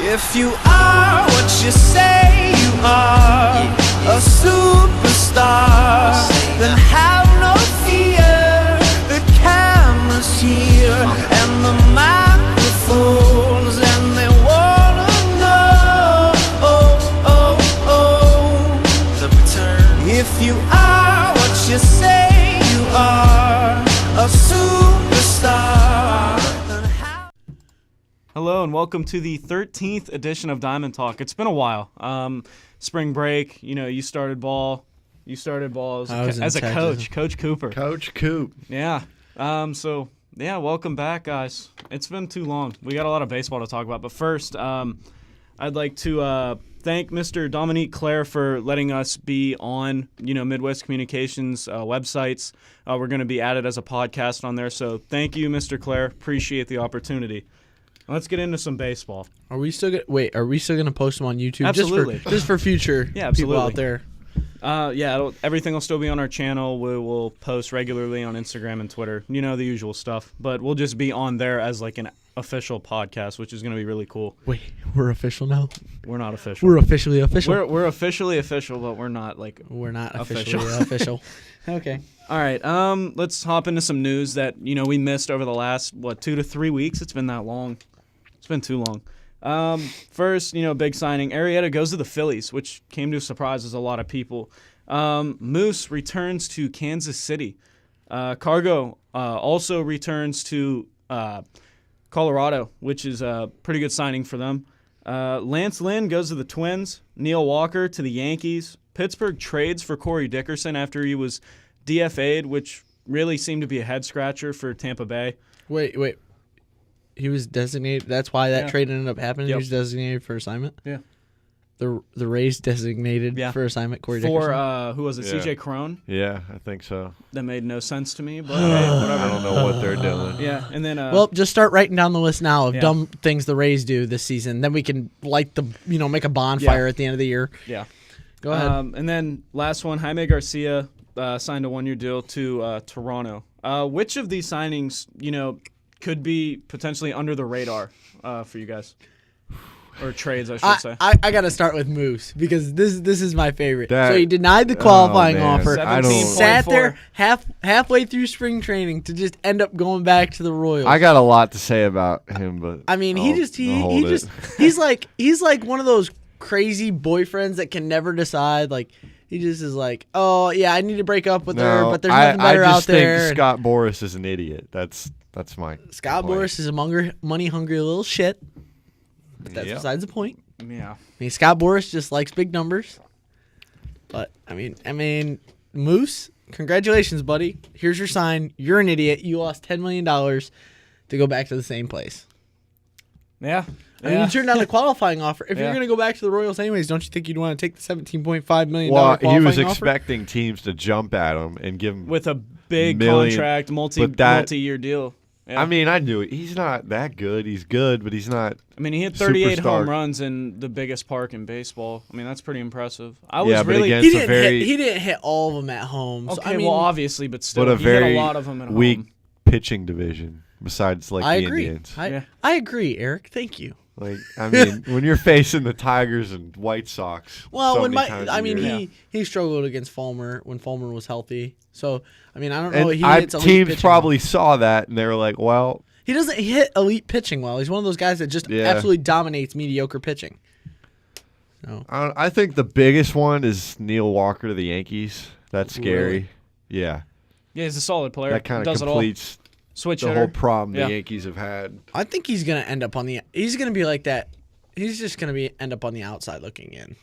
If you are what you say you are, a superstar, then have no fear. The camera's here and the microphones, and they wanna know, the return. If you are what you say you are, a superstar. Hello and welcome to the 13th edition of Diamond Talk. It's been a while. Spring break, you started ball. You started ball as a coach, Coach Cooper. Coach Coop. Yeah. Welcome back, guys. It's been too long. We got a lot of baseball to talk about. But first, I'd like to thank Mr. Dominique Claire for letting us be on, Midwest Communications websites. We're going to be added as a podcast on there. So thank you, Mr. Claire. Appreciate the opportunity. Let's get into some baseball. Are we still gonna post them on YouTube? Absolutely. Just for future people out there. Everything will still be on our channel. We will post regularly on Instagram and Twitter. The usual stuff. But we'll just be on there as like an official podcast, which is going to be really cool. Wait, we're official now? We're not official. We're officially official. We're officially official, but we're not We're not officially official. Okay. All right. Let's hop into some news that we missed over the last 2 to 3 weeks. It's been that long. It's been too long. First, big signing. Arrieta goes to the Phillies, which came to surprise a lot of people. Moose returns to Kansas City. Cargo also returns to Colorado, which is a pretty good signing for them. Lance Lynn goes to the Twins. Neil Walker to the Yankees. Pittsburgh trades for Corey Dickerson after he was DFA'd, which really seemed to be a head-scratcher for Tampa Bay. Wait. He was designated. That's why that trade ended up happening. Yep. He was designated for assignment. Yeah. The Rays designated for assignment Corey Dickerson. For who was it? Yeah. CJ Cron. Yeah, I think so. That made no sense to me, but hey, whatever. I don't know what they're doing. Yeah, and then just start writing down the list now of dumb things the Rays do this season. Then we can make a bonfire at the end of the year. Yeah. Go ahead. And then last one, Jaime Garcia signed a 1-year deal to Toronto. Which of these signings, could be potentially under the radar for you guys? Or trades, I should say. I got to start with Moose because this is my favorite. So he denied the qualifying offer. Sat there halfway through spring training to just end up going back to the Royals. I got a lot to say about him, but I mean, he's like one of those crazy boyfriends that can never decide. Like he just is like, oh yeah, I need to break up with her, but there's nothing better out there. I just think Scott Boras is an idiot. That's my Scott point. Boras is a money hungry little shit. But that's besides the point. Yeah. I mean, Scott Boras just likes big numbers. But I mean, Moose, congratulations, buddy. Here's your sign. You're an idiot. You lost $10 million to go back to the same place. Yeah. I mean, you turned down the qualifying offer. If you're going to go back to the Royals anyways, don't you think you'd want to take the $17.5 million qualifying offer? He was expecting teams to jump at him and give him with a big contract, multi-year deal. Yeah. I mean, I knew it. He's not that good. He's good, but he's not. I mean, he hit 38 superstar. Home runs in the biggest park in baseball. I mean, that's pretty impressive. He didn't hit all of them at home. Okay, so, I mean, well, obviously, but still, he hit a lot of them at weak home. Pitching division besides the Indians. I agree, Eric. Thank you. Like, I mean, when you're facing the Tigers and White Sox, he struggled against Fulmer when Fulmer was healthy. So, I mean, I don't know. Teams probably saw that and they were like, well, he doesn't hit elite pitching well. He's one of those guys that just absolutely dominates mediocre pitching. So. I think the biggest one is Neil Walker to the Yankees. That's scary. Really? Yeah. Yeah, he's a solid player. That kind of completes Switch the hitter. whole problem the Yankees have had. I think he's going to end up he's going to be like that. He's just going to end up on the outside looking in.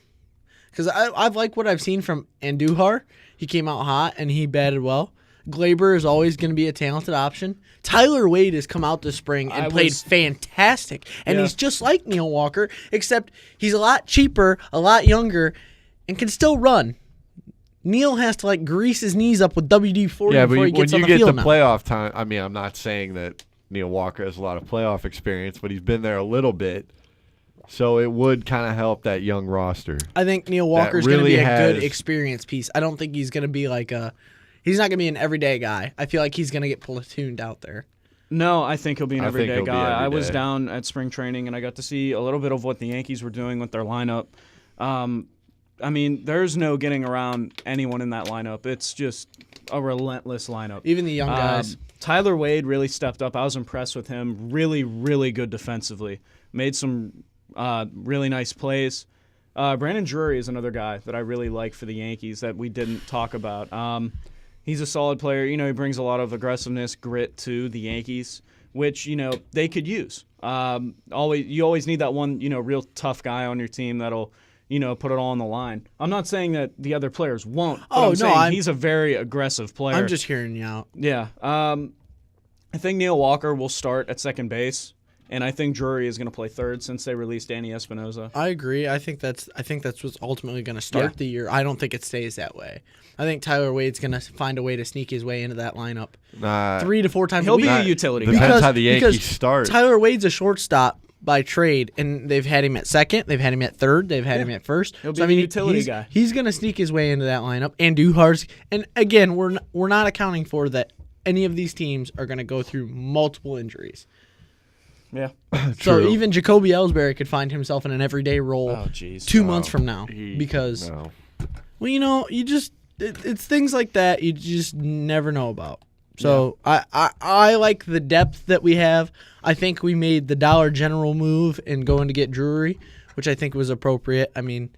Because I've liked what I've seen from Andujar. He came out hot and he batted well. Glaber is always going to be a talented option. Tyler Wade has come out this spring and played fantastic. And he's just like Neil Walker, except he's a lot cheaper, a lot younger, and can still run. Neil has to grease his knees up with WD-40 before he gets on the field. When you get the playoff time, I mean, I'm not saying that Neil Walker has a lot of playoff experience, but he's been there a little bit. So it would kind of help that young roster. I think Neil Walker's going to be a good experience piece. I don't think he's going to be he's not going to be an everyday guy. I feel like he's going to get platooned out there. No, I think he'll be an I think everyday he'll be guy. every I was day. down at spring training, and I got to see a little bit of what the Yankees were doing with their lineup. I mean, there's no getting around anyone in that lineup. It's just a relentless lineup. Even the young guys. Tyler Wade really stepped up. I was impressed with him. Really, really good defensively. Made some really nice plays. Brandon Drury is another guy that I really like for the Yankees that we didn't talk about. He's a solid player. You know, he brings a lot of aggressiveness, grit to the Yankees, which, you know, they could use. You always need that one, you know, real tough guy on your team that'll, you know, put it all on the line. I'm not saying that the other players won't. But he's a very aggressive player. I'm just hearing you out. Yeah. I think Neil Walker will start at second base, and I think Drury is going to play third since they released Danny Espinosa. I agree. I think that's what's ultimately going to start the year. I don't think it stays that way. I think Tyler Wade's going to find a way to sneak his way into that lineup 3 to 4 times He'll a week. be a utility guy. Depends how the Yankees because start. Tyler Wade's a shortstop by trade, and they've had him at second, they've had him at third, they've had him at first. He'll be a utility guy. He's going to sneak his way into that lineup. And Duhar's, and again, we're not accounting for that any of these teams are going to go through multiple injuries. Yeah. So True. even Jacoby Ellsbury could find himself in an everyday role Oh, jeez. 2 months from now because, well, you know, it's things like that you just never know about. So I like the depth that we have. I think we made the Dollar General move and going to get Drury, which I think was appropriate. I mean,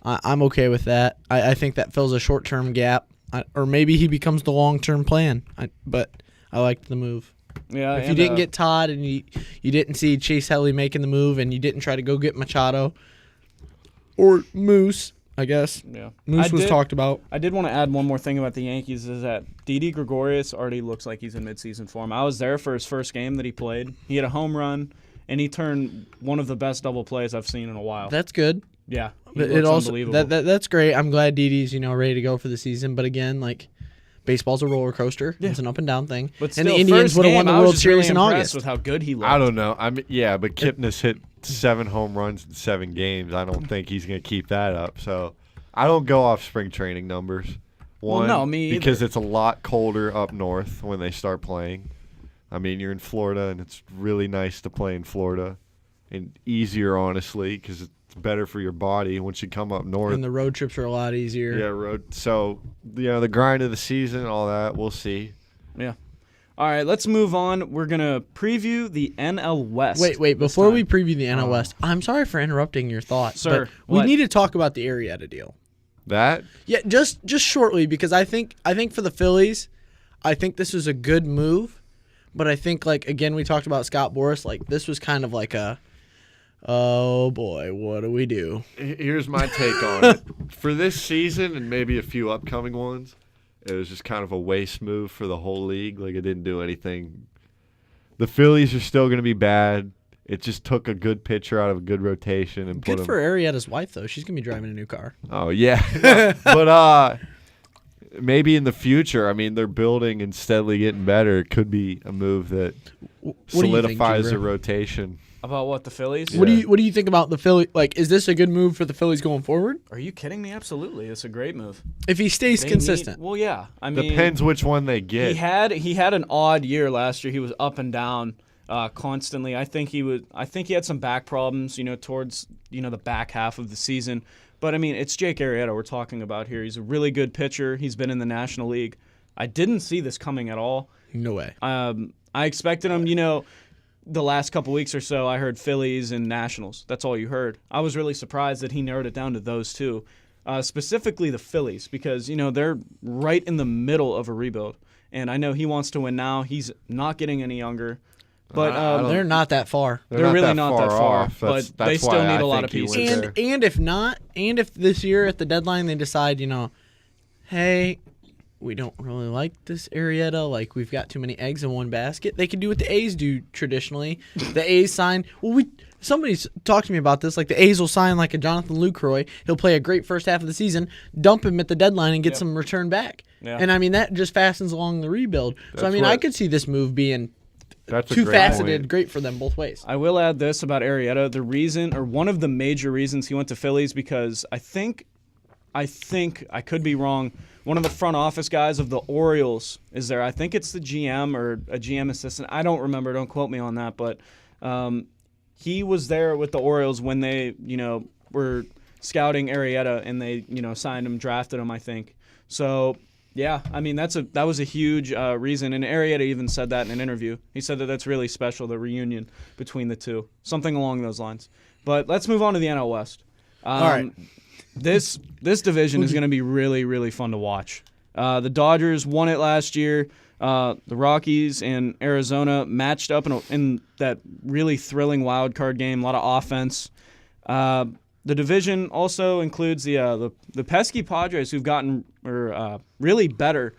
I'm okay with that. I think that fills a short-term gap, or maybe he becomes the long-term plan. But I liked the move. Yeah. If you didn't get Todd and you didn't see Chase Helly making the move and you didn't try to go get Machado or Moose, I guess. Yeah. Moose was talked about. I did want to add one more thing about the Yankees is that Didi Gregorius already looks like he's in midseason form. I was there for his first game that he played. He had a home run, and he turned one of the best double plays I've seen in a while. That's good. Yeah. He It looks also unbelievable. that's great. I'm glad Didi's ready to go for the season. But again, like baseball's a roller coaster. Yeah. It's an up and down thing. But still, and the Indians first would have game, won the I was World just Series really in impressed August. with how good he looked. I don't know. But Kipnis hit 7 home runs in 7 games. I don't think he's going to keep that up. So I don't go off spring training numbers. One, no, me either. because it's a lot colder up north when they start playing. I mean, you're in Florida, and it's really nice to play in Florida, and easier, honestly, because it's better for your body once you come up north. And the road trips are a lot easier. Yeah, road. So, the grind of the season, all that, we'll see. Yeah. All right, let's move on. We're going to preview the NL West. Wait. this Before time. we preview the NL West, I'm sorry for interrupting your thoughts, Sir, but we what? need to talk about the Arrieta deal. That? Yeah, just shortly because I think for the Phillies, I think this was a good move, but I think again we talked about Scott Boras, this was kind of like a, oh boy, what do we do? Here's my take on it. For this season and maybe a few upcoming ones, it was just kind of a waste move for the whole league. It didn't do anything. The Phillies are still going to be bad. It just took a good pitcher out of a good rotation and put Good him. for Arrieta's wife though; she's gonna be driving a new car. Oh yeah, but maybe in the future. I mean, they're building and steadily getting better. It could be a move that What do you think, solidifies Jubra? the rotation. About what, the Phillies? Yeah. What do you think about the Phillies? Is this a good move for the Phillies going forward? Are you kidding me? Absolutely. It's a great move. If he stays They consistent. well, yeah. I mean, Depends which one they get. he had an odd year last year. He was up and down constantly. I think he had some back problems, towards the back half of the season. But I mean, it's Jake Arrieta we're talking about here. He's a really good pitcher. He's been in the National League. I didn't see this coming at all. No way. I expected him, the last couple weeks or so, I heard Phillies and Nationals. That's all you heard. I was really surprised that he narrowed it down to those two, specifically the Phillies, because, they're right in the middle of a rebuild. And I know he wants to win now. He's not getting any younger. But They're not that far. they're really not that far. off. But That's they still why need I a lot think of he pieces. went there. And if this year at the deadline they decide, hey, we don't really like this Arrieta, we've got too many eggs in one basket, they can do what the A's do traditionally. The A's sign, somebody's talked to me about this, the A's will sign a Jonathan Lucroy. He'll play a great first half of the season, dump him at the deadline and get some return back. Yeah. And I mean, that just fastens along the rebuild. So I That's mean, I what- could see this move being That's a great two-faceted, point. great for them both ways. I will add this about Arrieta. The reason, or one of the major reasons he went to Phillies, because I I think, I could be wrong, one of the front office guys of the Orioles is there. I think it's the GM or a GM assistant. I don't remember. Don't quote me on that. But he was there with the Orioles when they, were scouting Arrieta, and they, signed him, drafted him, I think. So, yeah, I mean, that was a huge reason. And Arrieta even said that in an interview. He said that that's really special, the reunion between the two. Something along those lines. But let's move on to the NL West. All right. This division is going to be really, really fun to watch. The Dodgers won it last year. The Rockies and Arizona matched up in that really thrilling wild card game. A lot of offense. The division also includes the pesky Padres, who've gotten really better,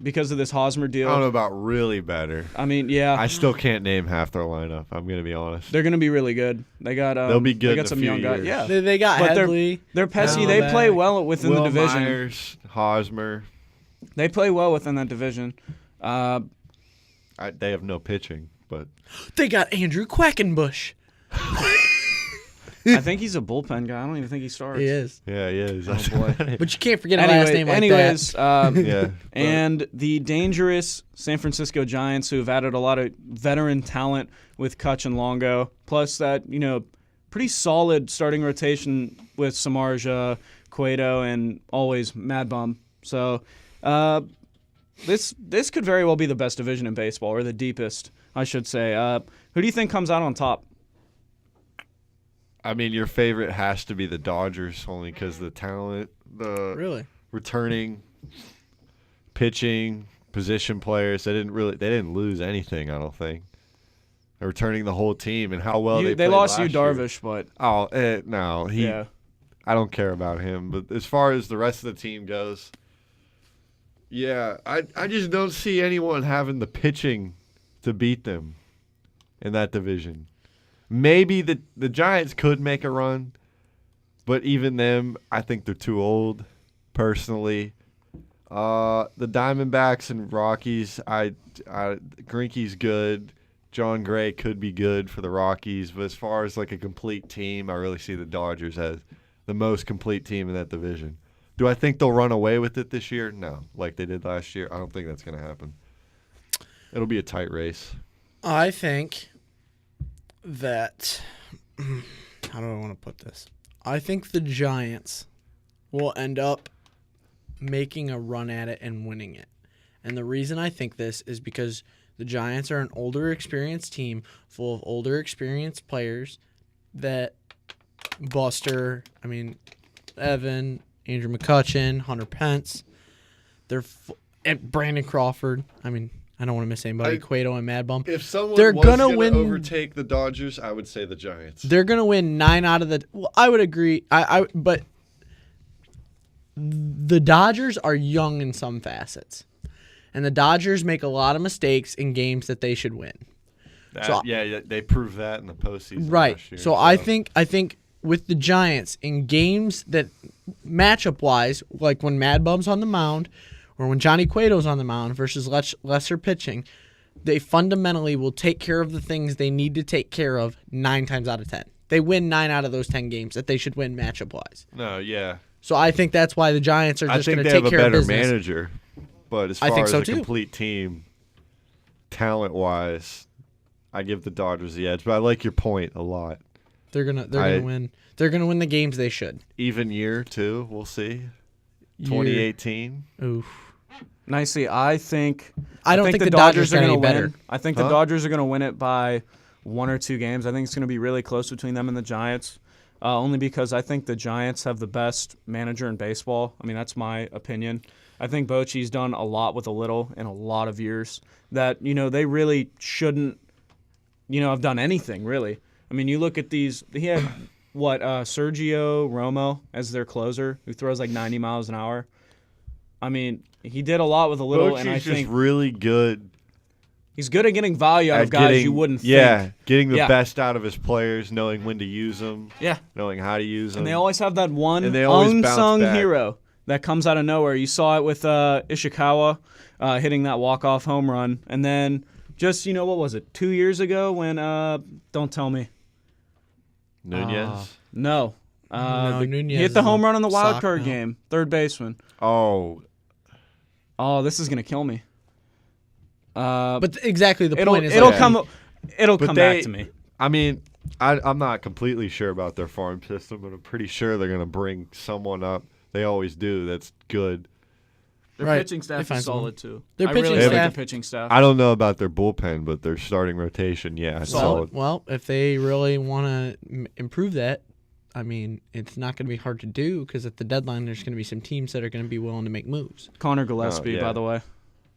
because of this Hosmer deal. I don't know about really better. I mean, yeah. I still can't name half their lineup. I'm gonna be honest. They're gonna be really good. They got they'll be good. They got some young guys. Yeah, they got but Headley. They're pesky. They play well within the division. Myers, Hosmer. They play well within that division. They have no pitching, but They got Andrew Quackenbush. I think he's a bullpen guy. I don't even think he starts. He is. yeah, he is. Oh boy. But you can't forget a last name like that. Yeah. And the dangerous San Francisco Giants, who have added a lot of veteran talent with Kutch and Longo, plus that, pretty solid starting rotation with Samardzija, Cueto, and always Mad Bum. So this could very well be the best division in baseball, or the deepest, I should say. Who do you think comes out on top? I mean, your favorite has to be the Dodgers, only because the talent, the Really? returning, pitching, position players. They didn't lose anything. I don't think. They're returning the whole team, and how well they played lost last you, year. Darvish, but no, yeah. I don't care about him. But as far as the rest of the team goes, yeah, I just don't see anyone having the pitching to beat them in that division. Maybe the Giants could make a run, but even them, I think they're too old, personally. The Diamondbacks and Rockies, Greinke's good. John Gray could be good for the Rockies, but as far as like a complete team, I really see the Dodgers as the most complete team in that division. Do I think they'll run away with it this year? No, like they did last year. I don't think that's going to happen. It'll be a tight race. I think that how do I want to put this? I think the Giants will end up making a run at it and winning it. And the reason I think this is because the Giants are an older, experienced team full of older, experienced players that Buster, Evan, Andrew McCutchen, Hunter Pence, and Brandon Crawford. I don't want to miss anybody. Cueto and Mad Bum. If someone They're was gonna going to win, overtake the Dodgers, I would say the Giants. They're going to win 9 out of the. Well, I would agree. But the Dodgers are young in some facets, and the Dodgers make a lot of mistakes in games that they should win. They proved that in the postseason Right. last year. So I think with the Giants in games that matchup wise, like when Mad Bum's on the mound, or when Johnny Cueto's on the mound versus lesser pitching, they fundamentally will take care of the things they need to take care of 9 times out of 10. They win 9 out of those 10 games that they should win matchup-wise. No, yeah. So I think that's why the Giants are just going to take care of business. I think they have a better manager. But as far as a too. complete team, talent-wise, I give the Dodgers the edge. But I like your point a lot. They're gonna win. They're gonna win the games they should. Even year, too. We'll see. 2018. Oof. Nicely, I don't think the Dodgers are going to be win. better. I think the Dodgers are going to win it by 1 or 2 games. I think it's going to be really close between them and the Giants, only because I think the Giants have the best manager in baseball. That's my opinion. I think Bochy's done a lot with a little in a lot of years that, they really shouldn't, have done anything, really. You look at these, he had, Sergio Romo as their closer, who throws like 90 miles an hour. He did a lot with a little, Bochy's and I think just really good. He's good at getting value out of guys you wouldn't think. Yeah, getting the best out of his players, knowing when to use them. Yeah. Knowing how to use them. And they always have that one unsung hero that comes out of nowhere. You saw it with Ishikawa hitting that walk-off home run. And then just, what was it, 2 years ago when, don't tell me. Nunez? No. No, He Nunez hit the is home a run in the wild sock card now. game. Third baseman. Oh, This is gonna kill me. But exactly the It'll point is it'll like, come it'll But come they- back to me. I mean, I'm not completely sure about their farm system, but I'm pretty sure they're going to bring someone up. They always do. That's good. Their Right. pitching They staff find is solid too. Their I pitching really like staff- the pitching staff. I don't know about their bullpen, but their starting rotation, yeah, it's solid. Well, if they really want to improve that, I mean, it's not going to be hard to do because at the deadline, there's going to be some teams that are going to be willing to make moves. Connor Gillespie, yeah. by the way.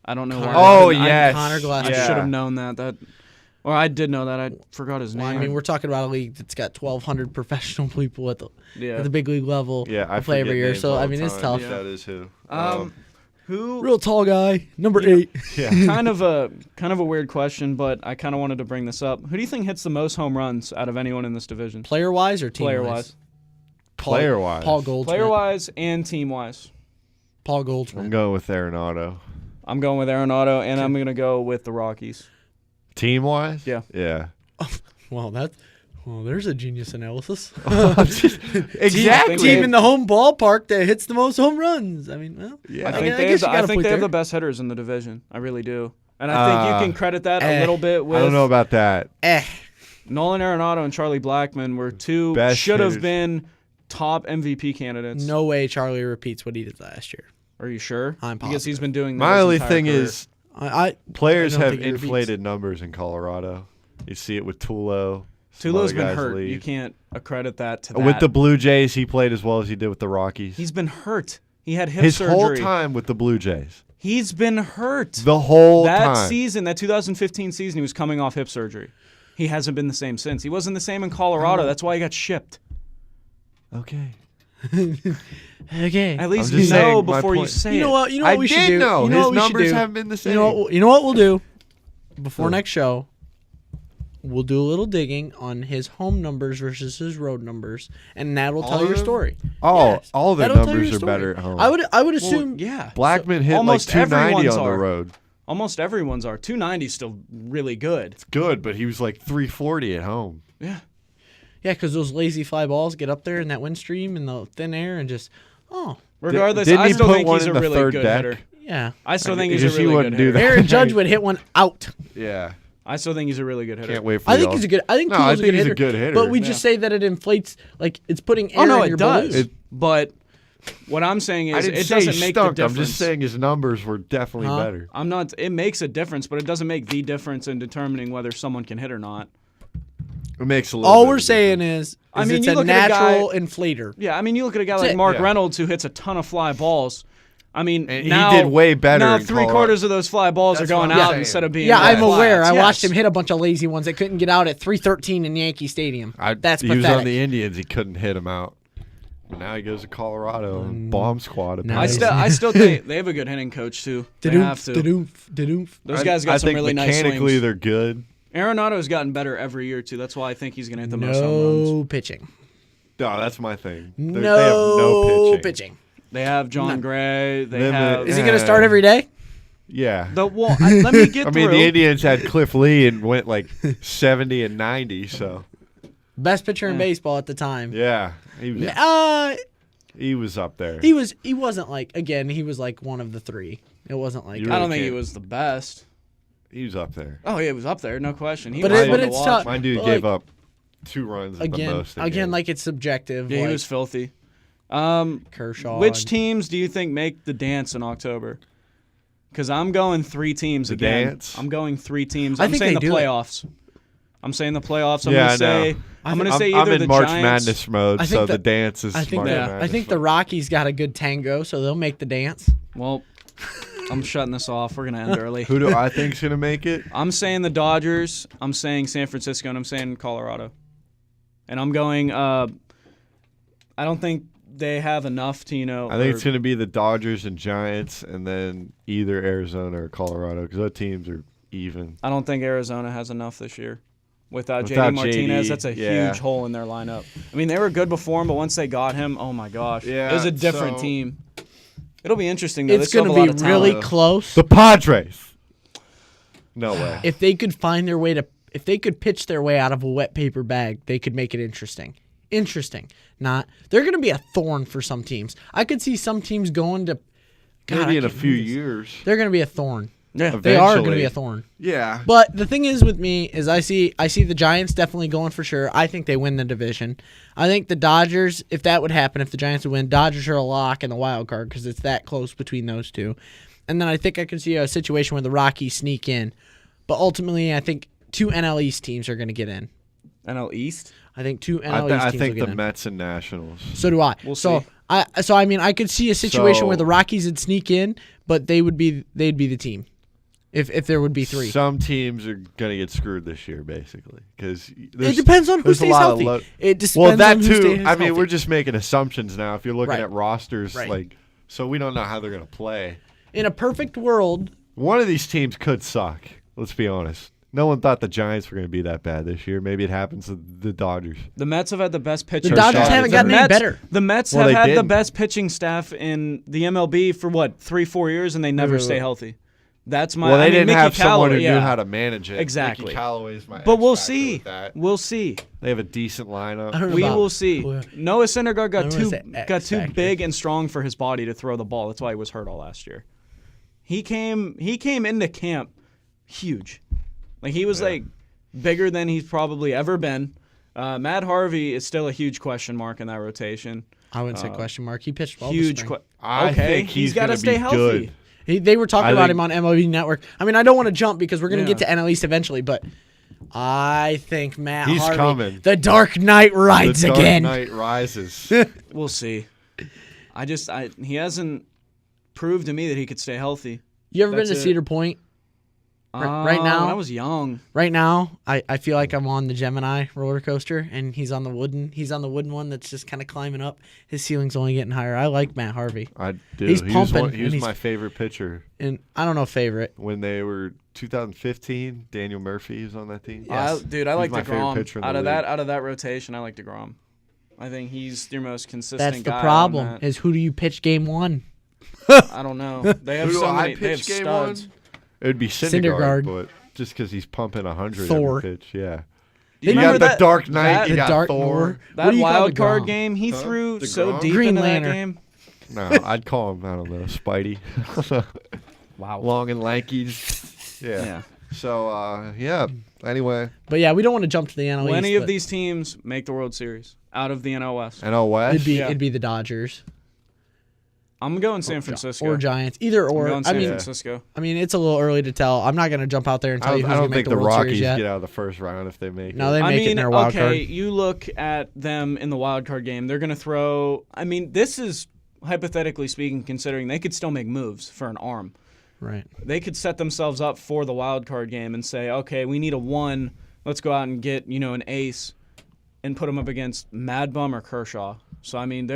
I don't know why. Oh, I yes. Connor Gillespie. I Yeah. should have known that. Or I did know that. I forgot his name. Well, I mean, we're talking about a league that's got 1,200 professional people at the yeah. big league level Yeah, I to play every forget year. names So all I the mean, it's time. tough. Yeah. That is who. Who? Real tall guy, number 8. Yeah. kind of a weird question, but I kind of wanted to bring this up. Who do you think hits the most home runs out of anyone in this division? Player wise or team Player wise? wise, Player-wise. Paul Goldschmidt. player wise, and team wise. Paul I'm Goldschmidt. going with Arenado. I'm going with Arenado, and I'm gonna go with the Rockies. Team-wise? Yeah. Yeah. Well, there's a genius analysis. Exactly. Team in the home ballpark that hits the most home runs. I mean, well, Yeah. I think I they guess have, you got I a think point they have there. the best hitters in the division. I really do, and I think you can credit that a little bit with I don't know about that. Nolan Arenado and Charlie Blackmon were two Best should have hitters. been top MVP candidates. No way Charlie repeats what he did last year. Are you sure? I'm Because he's positive. been doing that My his only entire thing career. is I players I don't have think he repeats. inflated numbers in Colorado. You see it with Tulo. some Tulo's other been guys hurt. leave. You can't accredit that to that. With the Blue Jays, he played as well as he did with the Rockies. He's been hurt. He had hip His surgery. whole time with the Blue Jays. He's been hurt. The whole That time. season, that 2015 season, he was coming off hip surgery. He hasn't been the same since. He wasn't the same in Colorado. That's why he got shipped. Okay. okay. At least I'm just you know saying my before you point. say You know it. what? You know I what we should did do. know. You know His what we should numbers do? haven't been the same. You know what we'll do before Who? next show. We'll do a little digging on his home numbers versus his road numbers, and that'll tell All your of them? story. Oh, Yes, all their that'll tell numbers your are story. better at home. I would Well, assume. yeah. Blackman hit like almost 290 everyone's on the are. road. Almost everyone's are. 290 is still really good. Good, but he was like 340 at home. Yeah. Yeah, because those lazy fly balls get up there in that wind stream in the thin air and just Regardless, Didn't I he still put think one he's in a the really third good deck? hitter. yeah. I still think I he's a guess he really good wouldn't do hitter. that. Aaron Judge would hit one out. Yeah. I still think he's a really good hitter. Can't wait for I think y'all. he's a good. I think No, Tulo's I a think good he's hitter. a good hitter. But we Yeah. just say that it inflates, like it's putting air Oh no, in it your does. balloon. But what I'm saying I is, didn't it say doesn't he make stunk. the I'm difference. just saying his numbers were definitely Huh? better. I'm not. It makes a difference, but it doesn't make the difference in determining whether someone can hit or not. It makes a little All bit we're of a saying difference. is I mean, it's you a look at a guy- natural inflator. Yeah, I mean, you look at a guy That's like it. Mark Yeah. Reynolds who hits a ton of fly balls. I mean, And he now, did way better Now in 3/4 of those fly balls That's are going what I'm out saying. instead of being. Yeah, I'm flats. aware. I Yes. watched him hit a bunch of lazy ones that couldn't get out at 3:13 in Yankee Stadium. That's he pathetic. was on the Indians. He couldn't hit him out. But now he goes to Colorado and bomb squad. Now I apparently. still think they have a good hitting coach too. They have to. Those guys got I some think really nice mechanically swings. they're good. Arenado's gotten better every year too. That's why I think he's going to hit the most home runs. No pitching. No, that's my thing. They have No no pitching. pitching. They have John Gray. They Them- have. Is he going to start every day? Yeah. Let me get I through. mean, the Indians had Cliff Lee and went like 70 and 90. So Best pitcher in baseball at the time. yeah, he was up there. He wasn't like, again, he was like one of the three. It wasn't like You I don't think he can't- was the best. He was up there. Oh, yeah, he was up there, no question. He But was it- fun but to it's watch. tough. My dude But, gave like, up 2 runs at the again, most. a game. like it's subjective. Yeah, he like was filthy. Kershaw. Which and- teams do you think make the dance in October? Because I'm going 3 teams The again. dance? I'm going 3 teams. I I'm think saying they the do it. playoffs. I'm saying the playoffs. I'm Yeah, gonna I say know. I'm gonna I'm- say I'm either in the March Giants. Madness mode, I think so the that- dance is I think March that- Madness. I think the mode. Rockies got a good tango, so they'll make the dance. Well, I'm shutting this off. We're gonna end early. Who do I think's gonna make it? I'm saying the Dodgers. I'm saying San Francisco, and I'm saying Colorado. And I'm going. I don't think they have enough to I think it's gonna be the Dodgers and Giants, and then either Arizona or Colorado, because those teams are even. I don't think Arizona has enough this year. Without Without JD Martinez, JD, that's a yeah. huge hole in their lineup. I mean, they were good before him, but once they got him, oh my gosh, Yeah, it was a different so- team. It'll be interesting though. It's They still going to have a be lot of really talent. close. The Padres. No way. If they could find their way to, if they could pitch their way out of a wet paper bag, they could make it interesting. interesting. Not they're going to be a thorn for some teams. I could see some teams going to Maybe in a few years. They're going to be a thorn. Yeah. They are going to Eventually. be a thorn. Yeah. But the thing is with me is I see the Giants definitely going for sure. I think they win the division. I think the Dodgers, if that would happen, if the Giants would win, Dodgers are a lock in the wild card because it's that close between those two. And then I think I could see a situation where the Rockies sneak in. But ultimately, I think 2 NL East teams are going to get in. NL East? I think 2 NL East I teams think will get the in. Mets and Nationals. So do I. We'll so see. I mean I could see a situation So- where the Rockies would sneak in, but they'd be the team. If there would be 3. Some teams are gonna get screwed this year, basically, because It depends on who stays healthy. It just Well, depends that on who too. stays I mean, healthy. we're just making assumptions now. If you're looking Right. at rosters, Right. like, so we don't know how they're gonna play. In a perfect world, One of these teams could suck. Let's be honest. No one thought the Giants were going to be that bad this year. Maybe it happens to the Dodgers. The Mets have had the best pitching. The Dodgers staff. haven't The gotten any Mets- better. The Mets Well, have they had the didn't. best pitching staff in the MLB for what 3-4 years, and they never stay healthy. That's my. Well, they I mean, didn't Mickey have someone who Callaway, knew how to manage it. Exactly. Mickey Callaway's my But we'll X factor see. with that. We'll see. They have a decent lineup. I heard We about- will see. Well, Noah Syndergaard I got was too gonna say X got too factor. big and strong for his body to throw the ball. That's why he was hurt all last year. He came into camp huge. Like he was like bigger than he's probably ever been. Matt Harvey is still a huge question mark in that rotation. I wouldn't say question mark. He pitched well this Huge spring. question. I Okay, think he's got to gonna stay be healthy. good. They were talking I about think- him on MLB Network. I mean, I don't want to jump because we're going to Yeah. get to NL East eventually, but I think Matt He's Harvey, coming. the Dark Knight rides The Dark again. Knight rises. We'll see. He hasn't proved to me that he could stay healthy. You ever been That's to it. Cedar Point? Right now- when I was young. Right now, I feel like I'm on the Gemini roller coaster, and he's on the wooden one that's just kind of climbing up. His ceiling's only getting higher. I like Matt Harvey, I do. He's He was pumping, one- He was and he's- my favorite pitcher and I don't know favorite. when they were 2015. Daniel Murphy was on that team. Dude, I He's like my favorite DeGrom. pitcher in the Out of league. that rotation, I like DeGrom. I think he's your most consistent That's the guy on problem. that. Is who do you pitch game 1? I don't know. They have Who do so I many. They have pitch game studs. one? It would be Syndergaard, Syndergaard. but just because he's pumping 100 Thor. every pitch, yeah. Do you You remember got the that- Dark Knight, that- you The got Dark Thor. Noir. What That do you call wild card DeGrom? game, he Huh? threw so DeGrom? deep Green into Lantern. that game. No, I'd call him, I don't know, Spidey. Wow. Long and lanky. Yeah. Yeah. So, yeah. Anyway, But yeah, we don't want to jump to the NL Will East. any of but these teams make the World Series out of the NL West? NL West. it'd be the Dodgers I'm going San Francisco. or Giants, either I'm or. going I San mean, Francisco. it's a little early to tell. I'm not going to jump out there and tell you who's I going don't to make think the the World Rockies Series yet. get out of the first round if they make No, it. they make it in their wild okay, card. you look at them in the wild card game. They're going to throw. I mean, this is hypothetically speaking, considering they could still make moves for an arm. Right. They could set themselves up for the wild card game and say, okay, we need a 1. Let's go out and get an ace, and put them up against Mad Bum or Kershaw. So I mean,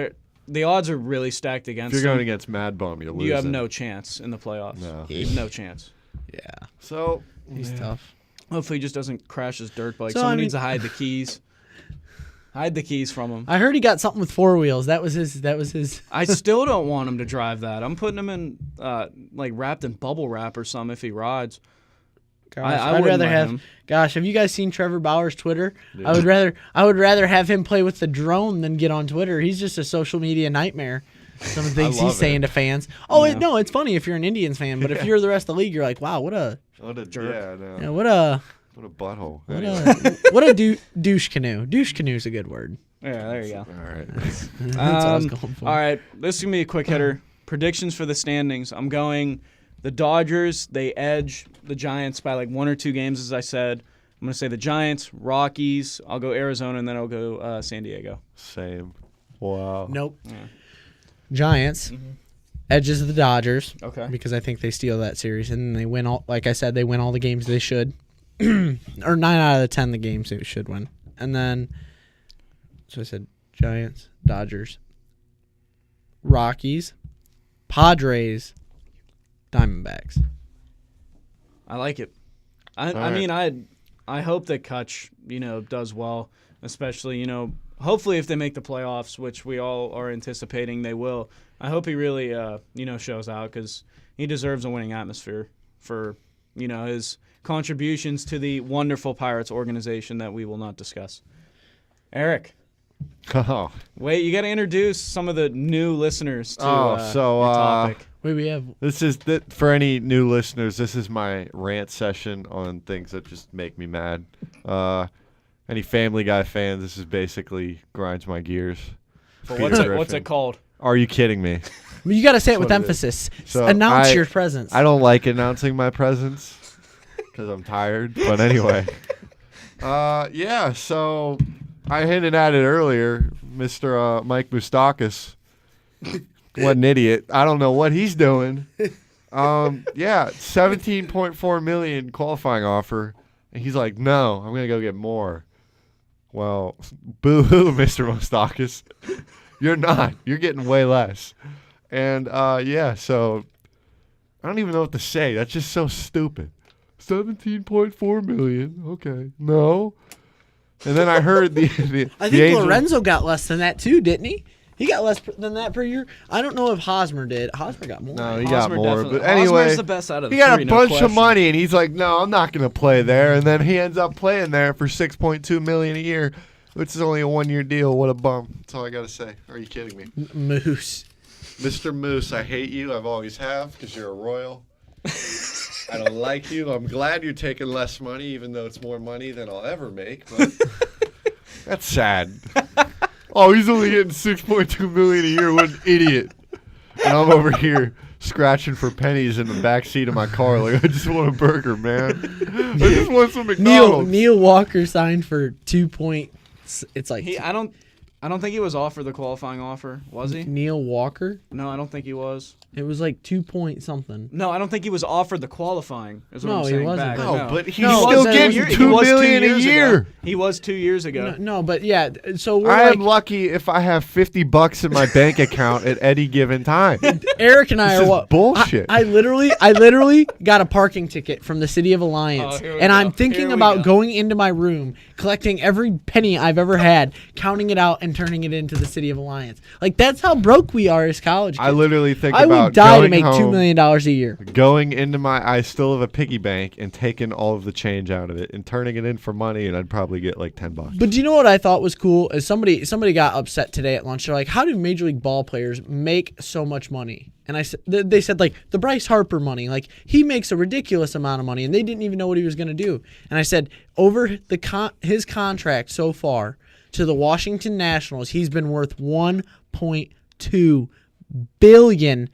the odds are really stacked If against you're going them. against Mad Bum, you're losing. You have no chance in the playoffs. No. You have no chance. Yeah. So, He's tough. Hopefully, he just doesn't crash his dirt bike. So, Someone I mean- needs to hide the keys. Hide the keys from him. I heard he got something with 4 wheels. That was his. I still don't want him to drive that. I'm putting him in like wrapped in bubble wrap or something if he rides. Gosh, I I'd wouldn't rather let have. him. Gosh, have you guys seen Trevor Bauer's Twitter? Yeah. I would rather have him play with the drone than get on Twitter. He's just a social media nightmare. Some of the things love he's saying it. to fans. Oh, Yeah. no, it's funny if you're an Indians fan, but if you're the rest of the league, you're like, wow, what a what a Jerk. Yeah, no. you know, what a butthole. what Anyway. a what a douche canoe. Douche canoe is a good word. Yeah, there you go. All right. That's what I was going for. All right, this is gonna be a quick hitter. Predictions for the standings. I'm going the Dodgers. They edge the Giants by like 1 or 2 games, as I said. I'm gonna say the Giants, Rockies. I'll go Arizona, and then I'll go San Diego. Same. Wow. Nope. Yeah. Giants. Edges of the Dodgers. Okay. Because I think they steal that series and they win all. Like I said, they win all the games they should, or 9 out of the 10 the games they should win. And then, so I said Giants, Dodgers, Rockies, Padres, Diamondbacks. I like it. I right. mean, I hope that Kutch, does well, especially, hopefully if they make the playoffs, which we all are anticipating they will. I hope he really, shows out because he deserves a winning atmosphere for, his contributions to the wonderful Pirates organization that we will not discuss. Eric, Oh, Wait, you got to introduce some of the new listeners to your topic. Wait, we have. this is for any new listeners. This is my rant session on things that just make me mad. Any Family Guy fans, this is basically grinds my gears. But Peter what's it Griffin. called? Are you kidding me? You got to say it with what it is. emphasis. So Announce I- your presence. I don't like announcing my presence because I'm tired. But anyway, yeah. So I hinted at it earlier. Mr. Mike Moustakis, what an idiot! I don't know what he's doing. Yeah, $17.4 million qualifying offer, and he's like, "No, I'm gonna go get more." Well, boo-hoo, Mr. Moustakis. You're not. You're getting way less. And yeah, so I don't even know what to say. That's just so stupid. 17.4 million. Okay. No. And then I heard the I the think Angels- Lorenzo got less than that too, didn't he? He got less than that per year. I don't know if Hosmer did. Hosmer got more. No, he Hosmer got more. definitely- But anyway, Hosmer's the best out of the he got three, a no bunch of question. money, and he's like, "No, I'm not going to play there." And then he ends up playing there for $6.2 million a year, which is only a 1-year deal. What a bum! That's all I got to say. Are you kidding me? Moose. Mr. Moose, I hate you. I've always have because you're a royal. I don't like you. I'm glad you're taking less money, even though it's more money than I'll ever make. But that's sad. Oh, he's only getting $6.2 million a year. What an idiot! And I'm over here scratching for pennies in the back seat of my car. Like, I just want a burger, man. I just want some McDonald's. Neil Walker signed for 2 point. It's like I don't think he was offered the qualifying offer, was he? Neil Walker. No, I don't think he was. It was like 2 point something. No, I don't think he was offered the qualifying. Is what No, I'm he saying wasn't. back. No, but he's No, still it getting wasn't- $2 was 2 million a years year. ago. He was 2 years ago. No, but yeah. So we're I like am lucky if I have $50 in my bank account at any given time. Eric and I This are is what bullshit. I literally got a parking ticket from the city of Alliance, Oh, here we and go. I'm thinking Here we about go. going into my room, collecting every penny I've ever had, counting it out, and turning it into the city of Alliance. Like that's how broke we are as college kids. I literally think I about would die to going make $2 home, million a year. going into I still have a piggy bank and taking all of the change out of it and turning it in for money, and I'd probably get like $10. But do you know what I thought was cool? Is somebody got upset today at lunch. They're like, "How do Major League ball players make so much money?" And I said, they said like the Bryce Harper money, like he makes a ridiculous amount of money, and they didn't even know what he was going to do. And I said, over his contract so far to the Washington Nationals, he's been worth $1.2 billion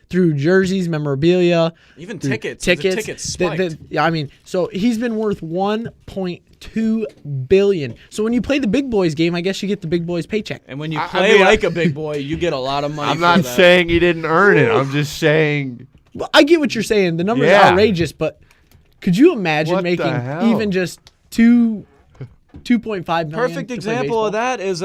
through jerseys, memorabilia, Even through tickets. The tickets spiked. I mean, so he's been worth $1.2 billion. So when you play the big boys game, I guess you get the big boys paycheck. And when you I play mean, like a big boy, you get a lot of money. I'm for not that. saying he didn't earn it. I'm just saying Well, I get what you're saying. The number's Yeah. outrageous, but could you imagine What the making hell? even just 2.5 million? Perfect example of that is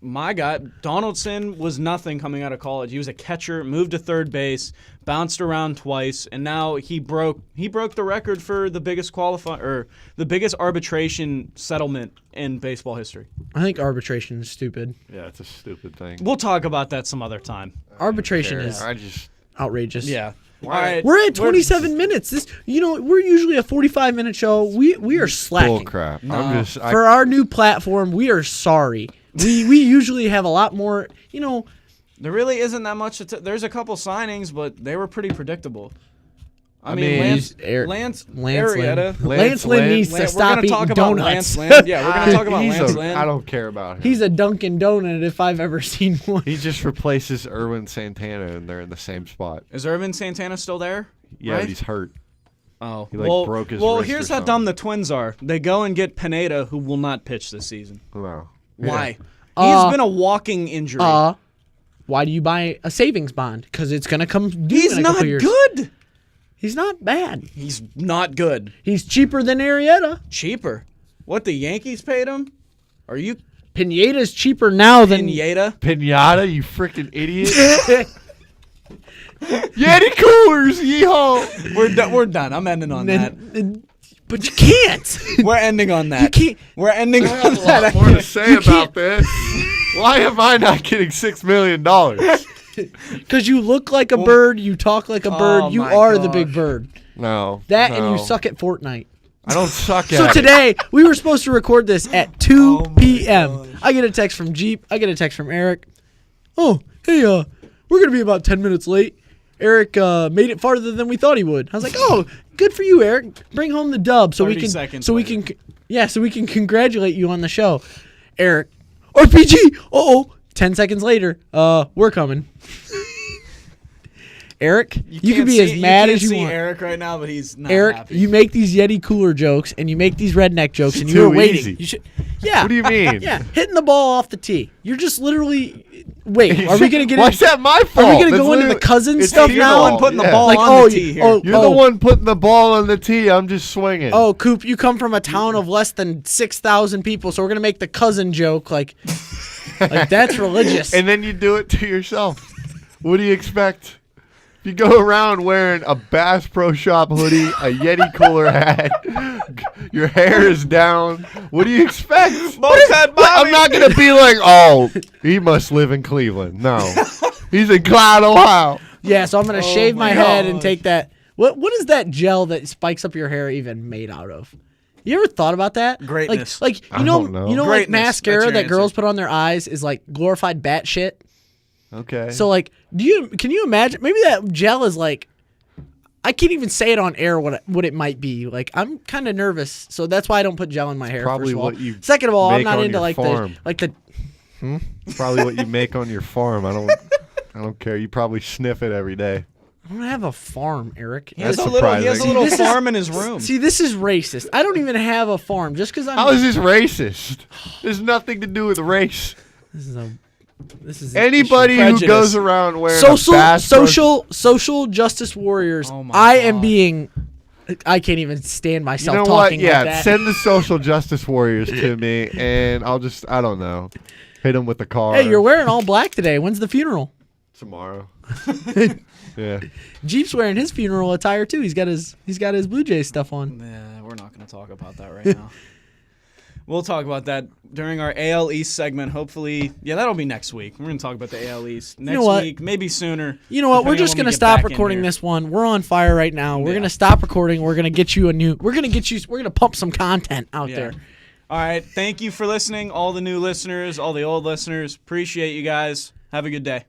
my guy Donaldson was nothing coming out of college. He was a catcher, moved to third base, bounced around twice, and now he broke the record for the biggest the biggest arbitration settlement in baseball history. I think arbitration is stupid. yeah, it's a stupid thing. We'll talk about that some other time. Arbitration Care. is I just outrageous. Yeah. Why- All right. We're at 27 minutes. We're usually a 45-minute show. We are bull slacking. crap. No. I'm just For our new platform, we are sorry. We usually have a lot more, There really isn't that much. There's a couple signings, but they were pretty predictable. I mean, Lance Lance Arrieta. Lance Lynn needs to We're stop gonna talk eating about donuts. Lance Lynn. Yeah, we're gonna talk about He's Lance a- Lynn. I don't care about him. He's a Dunkin' Donut if I've ever seen one. He just replaces Erwin Santana, and they're in the same spot. Is Irvin Santana still there? Yeah, Right? but he's hurt. Oh, He, like, broke his well, wrist here's or how dumb the Twins are. They go and get Pineda, who will not pitch this season. Wow. Why? Uh, He's been a walking injury. Why do you buy a savings bond? Because it's gonna come due He's in a not couple years. good. He's not bad. He's not good. He's cheaper than Arrieta. Cheaper. What the Yankees paid him? Are you Pineda's cheaper now than Pineda? Pinata, you freaking idiot. Yeti coolers, yeehaw. We're done. I'm ending on that. But you can't. We're ending on that. You can't. We're ending I on have a lot that. more to say about this. Why am I not getting $6 million? Because you look like a bird, you talk like a bird, Oh you my are the gosh. big bird. No. That no. and you suck at Fortnite. I don't suck at So it. today, we were supposed to record this at 2 Oh my p.m. gosh. I get a text from Jeep. I get a text from Eric. Oh, hey, we're going to be about 10 minutes late. Eric made it farther than we thought he would. I was like, oh, good for you, Eric. Bring home the dub so we 30 can seconds so we later. can so we can congratulate you on the show. Eric, RPG. Uh-oh. 10 seconds later, we're coming. Eric, you can can't be see- as mad can't as you see want. Eric right now, but he's not Eric, happy. you make these Yeti cooler jokes and you make these redneck jokes, and It's you were too waiting. easy. You should, yeah. What do you mean? Yeah, hitting the ball off the tee. You're just literally. Wait, are we gonna get? Why in- is that my fault? Are we gonna That's go into the literally- cousin it's stuff your now? fault, I'm putting the yeah. ball Like, on oh, the tee here. You're the one putting the ball on the tee. I'm just swinging. Oh, Coop, you come from a town of less than 6,000 people, so we're gonna make the cousin joke. Like that's religious. And then you do it to yourself. What do you expect? If you go around wearing a Bass Pro Shop hoodie, a Yeti cooler hat, your hair is down, what do you expect? I'm not going to be like, oh, he must live in Cleveland. No. He's in Clyde, Ohio. Yeah, so I'm gonna shave my my head and gosh. take that. What is that gel that spikes up your hair even made out of? You ever thought about that? Greatness. Like I don't know. like Greatness. That's mascara your that girls answer. put on their eyes is like glorified bat shit. Okay. So like, can you imagine? Maybe that gel is like, I can't even say it on air what it might be. Like I'm kind of nervous, so that's why I don't put gel in my hair. probably first of all. what you Second of all, I'm make not on into your like farm. the Probably what you make on your farm. I don't care. You probably sniff it every day. I don't have a farm, Eric. He has That's a little, he has a surprising. little See, this is- farm in his room. See, this is racist. I don't even have a farm just because I'm. How is this racist? There's nothing to do with race. This is Anybody who Prejudice. goes around wearing a Bass Pro social justice warriors. Oh my I am God. being. I can't even stand You myself know what? talking Yeah, like that. send the social justice warriors to me, and I don't know, hit them with the car. Hey, you're wearing all black today. When's the funeral? tomorrow. Yeah. Jeep's wearing his funeral attire too. He's got his Blue Jays stuff on. Yeah, we're not going to talk about that right now. We'll talk about that during our AL East segment. Hopefully, yeah, that'll be next week. We're going to talk about the AL East next know what? week, maybe sooner. You know what? We're depending on just when we gonna get stop back in recording here. this one. We're on fire right now. We're Yeah. gonna stop recording. We're gonna get you a new. We're gonna pump some content out Yeah. there. All right, thank you for listening, all the new listeners, all the old listeners. Appreciate you guys. Have a good day.